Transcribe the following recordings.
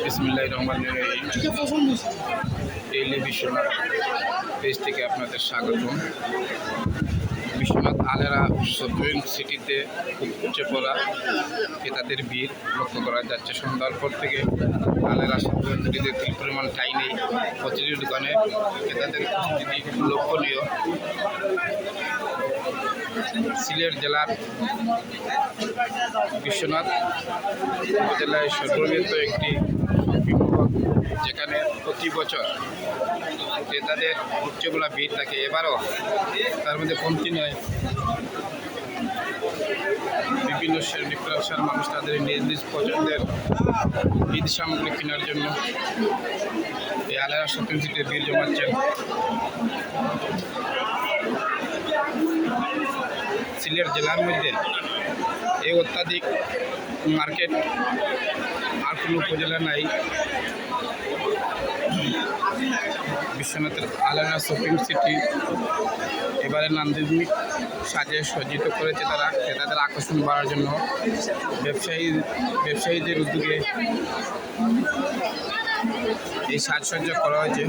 বিসমিল্লাহির রহমানির রহিম। Daily Biswanath page থেকে আপনাদের স্বাগতম। বিশ্বনাথ আলেরা শপিং সিটিতে উপচে পড়া ক্রেতাদের ভিড় লক্ষ্য করা যাচ্ছে। সন্ধ্যার পর থেকে আলেরা শপিং সিটিতে তিল পরিমাণ ঠাঁই নেই। প্রতিটি দোকানে ক্রেতাদের উপস্থিতি লক্ষণীয়। সিলেট জেলার বিশ্বনাথ উপজেলায় সর্ববৃহৎ একটি শপিং মল, যেখানে প্রতি বছর ক্রেতাদের উচ্চগুলা ভিড় থাকে। এবারও তার মধ্যে কমতি নয়। বিভিন্ন শ্রেণী পেশার মানুষ তাদের নিজ নিজ পছন্দের ঈদ সামগ্রী কেনার জন্য এই আলেরা শপিং সিটিতে ভিড় জমাচ্ছেন। সিলেট জেলার মধ্যে এই অত্যাধিক মার্কেট আর কোনো উপজেলা নাই। বিশ্বনাথের আলেরা শপিং সিটি এবারে নান্দনিক সাজে সজ্জিত করেছে তারা ক্রেতাদের আকর্ষণ বাড়ার জন্য। ব্যবসায়ীদের উদ্যোগে এই সাজসজ্জা করা হয়েছে।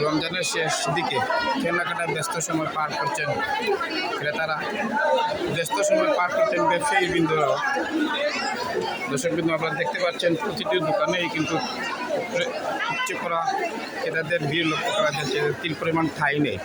রমজানের শেষ দিকে কেনাকাটায় ব্যস্ত সময় পার করছেন ক্রেতারা, ব্যস্ত সময় পার করছেন ব্যবসায়ী বৃন্দরাও। দর্শক বিন্দু আপনারা দেখতে পাচ্ছেন প্রতিটি দোকানেই কিন্তু উপচে পড়া ক্রেতাদের ভিড় লক্ষ্য করা যাচ্ছে। তিল পরিমাণ ঠাঁই নেই।